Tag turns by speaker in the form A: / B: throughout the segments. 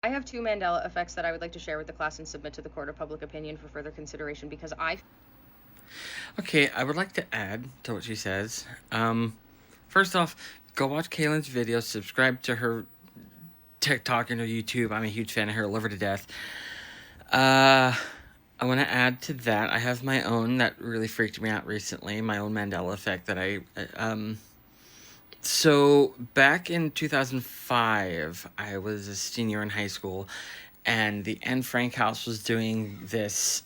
A: I have two Mandela effects that I would like to share with the class and submit to the court of public opinion for further consideration because
B: Okay, I would like to add to what she says. First off, go watch Kaylin's video, subscribe to her TikTok and her YouTube. I'm a huge fan of her, love her to death. I want to add to that, I have my own that really freaked me out recently, my own Mandela effect that so back in 2005, I was a senior in high school, and the Anne Frank House was doing this,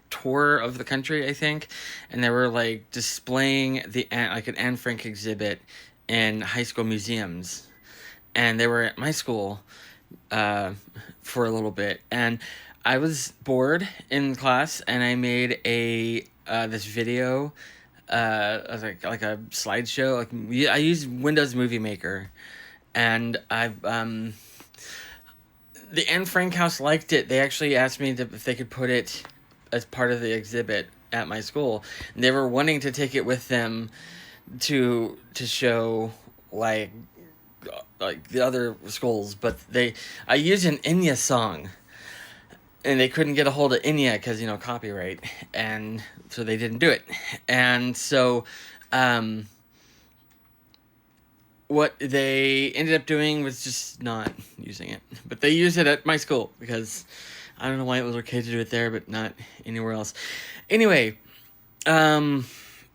B: tour of the country, I think, and they were like displaying an Anne Frank exhibit in high school museums, and they were at my school for a little bit, and I was bored in class, and I made a this video, like a slideshow. I used Windows Movie Maker, and the Anne Frank House liked it. They actually asked me if they could put it as part of the exhibit at my school. And they were wanting to take it with them to show like the other schools, but I used an Enya song, and they couldn't get a hold of Enya because copyright, and so they didn't do it. And so what they ended up doing was just not using it, but they used it at my school because I don't know why it was okay to do it there, but not anywhere else. Anyway, in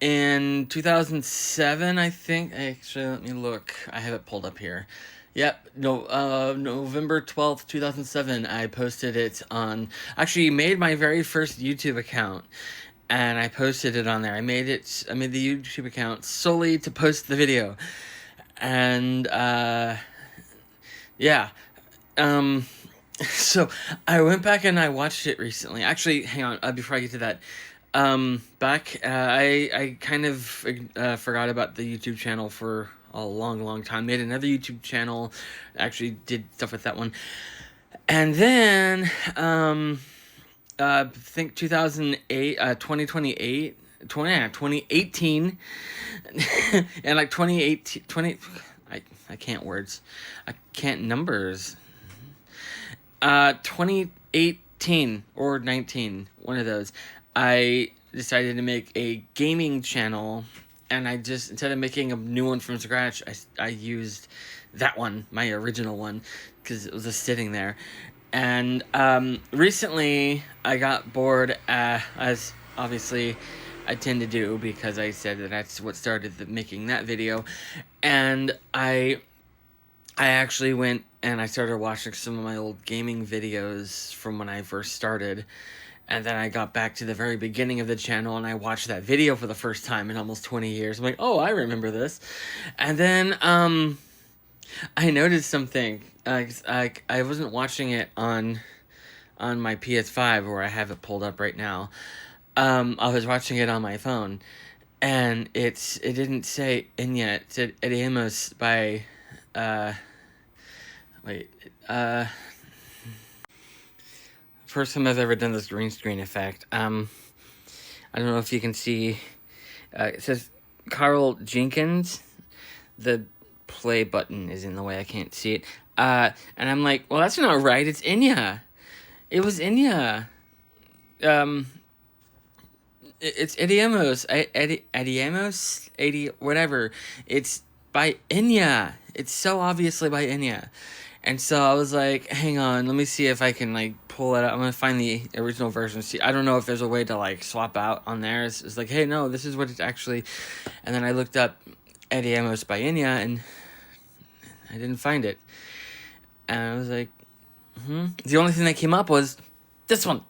B: 2007, I think, actually, let me look. I have it pulled up here. Yep, November 12th, 2007, I posted it actually made my very first YouTube account, and I posted it on there. I made the YouTube account solely to post the video. And, yeah, so I went back and I watched it recently. Actually, hang on, before I get to that, I kind of forgot about the YouTube channel for a long time. Made another YouTube channel, actually did stuff with that one, and then I think 2008, 2018, and like 2018, I can't words, I can't numbers. 2018 or 19, one of those, I decided to make a gaming channel, and I just, instead of making a new one from scratch, I used that one, my original one, because it was just sitting there. And recently, I got bored, as obviously I tend to do, because I said that's what started making that video, and I actually went and I started watching some of my old gaming videos from when I first started, and then I got back to the very beginning of the channel, and I watched that video for the first time in almost 20 years. I'm like, oh, I remember this. And then I noticed something. I wasn't watching it on my PS5, where I have it pulled up right now. I was watching it on my phone, and it didn't say Enya. It said Ediemos by first time I've ever done this green screen effect. I don't know if you can see, it says Carl Jenkins. The play button is in the way, I can't see it. And I'm like, well, that's not right, it's Enya. It was Enya. It's Ediemos, whatever. It's by Enya. It's so obviously by Enya. And so I was like, hang on, let me see if I can, pull it up. I'm going to find the original version. See, I don't know if there's a way to, swap out on there. It's like, hey, no, this is what it's actually... And then I looked up Ediemos by Enya, and I didn't find it. And I was like, The only thing that came up was this one.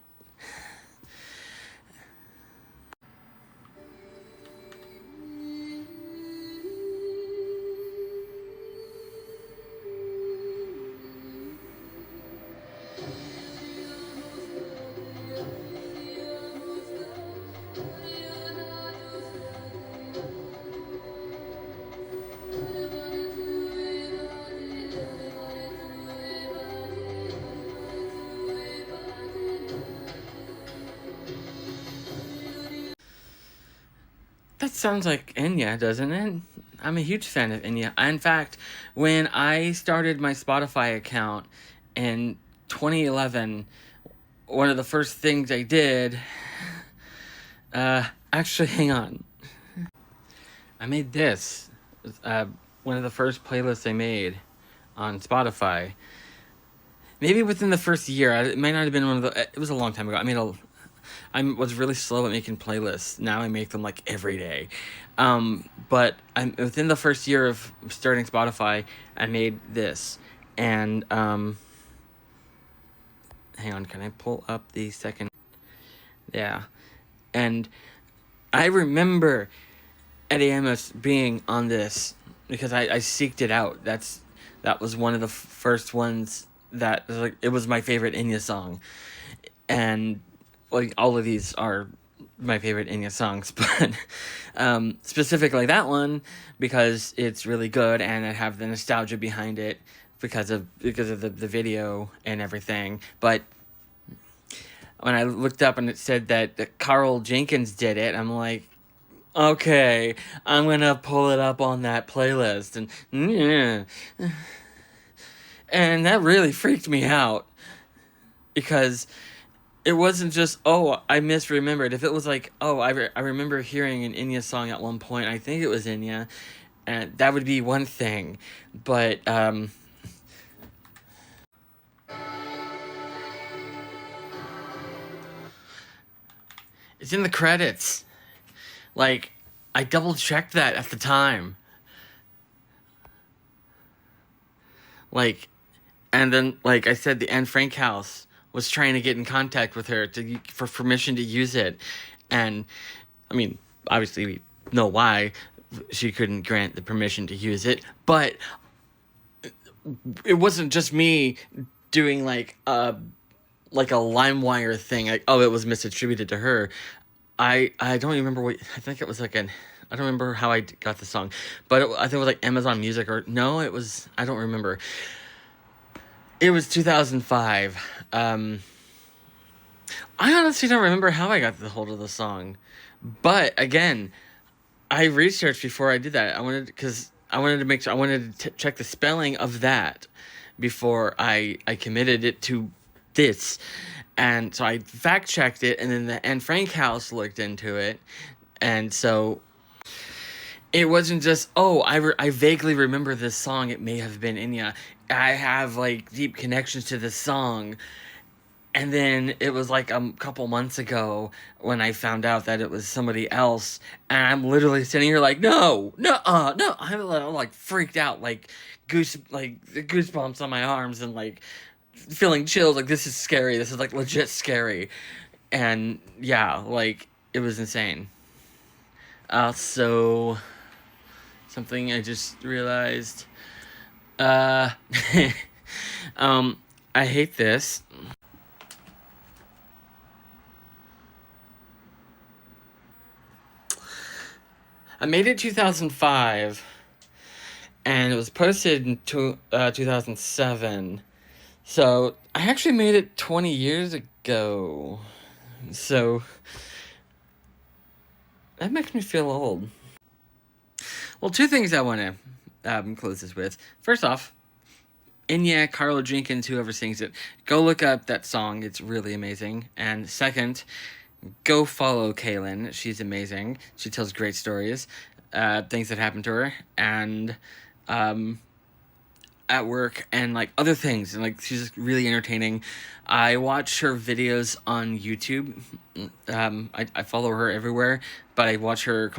B: That sounds like Enya, doesn't it? I'm a huge fan of Enya. In fact, when I started my Spotify account in 2011, one of the first things I did, actually, hang on. I made this, one of the first playlists I made on Spotify. Maybe within the first year. It might not have been one of the, it was a long time ago. I was really slow at making playlists. Now I make them like every day. But within the first year of starting Spotify, I made this. And, hang on, can I pull up the second? Yeah. And I remember Eddie Amos being on this because I seeked it out. That was one of the first ones that, like, it was my favorite Enya song. And, like, all of these are my favorite Enya songs, but specifically that one because it's really good and I have the nostalgia behind it because of the video and everything. But when I looked up and it said that Carl Jenkins did it, I'm like, okay, I'm gonna pull it up on that playlist, and that really freaked me out because it wasn't just, oh, I misremembered. If it was like, oh, I remember hearing an Enya song at one point, I think it was Enya, and that would be one thing, but, it's in the credits. Like, I double-checked that at the time. Like, and then, like I said, the Anne Frank house was trying to get in contact with her for permission to use it. And, I mean, obviously we know why she couldn't grant the permission to use it. But it wasn't just me doing, like a LimeWire thing. Like, oh, it was misattributed to her. I don't remember what, I think it was like I don't remember how I got the song, but I think it was like Amazon Music no, it was, I don't remember. It was 2005. I honestly don't remember how I got the hold of the song, but again, I researched before I did that. I wanted to make sure, I wanted to check the spelling of that before I committed it to this. And so I fact-checked it, and then the Anne Frank house looked into it, and so it wasn't just, oh, I vaguely remember this song, it may have been Enya. I have, like, deep connections to this song. And then it was, like, a couple months ago when I found out that it was somebody else, and I'm literally sitting here like, no. I'm, like, freaked out, like, goosebumps on my arms, and, like, feeling chills, like, this is scary, this is, like, legit scary. And, yeah, like, it was insane. So, something I just realized, I hate this. I made it 2005, and it was posted in 2007. So, I actually made it 20 years ago. So, that makes me feel old. Well, two things I want to close this with. First off, Enya, Carl Jenkins, whoever sings it, go look up that song. It's really amazing. And second, go follow Kaylin. She's amazing. She tells great stories, things that happened to her, and at work, and, like, other things, and, like, she's just really entertaining. I watch her videos on YouTube. I follow her everywhere, but I watch her,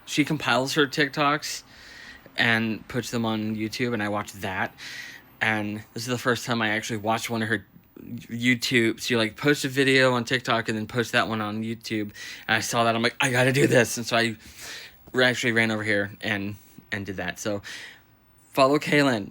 B: she compiles her TikToks and puts them on YouTube, and I watch that. And this is the first time I actually watched one of her YouTube. She, like, posts a video on TikTok and then posts that one on YouTube, and I saw that, I'm like, I gotta do this, and so I actually ran over here and did that. So follow Kaylin.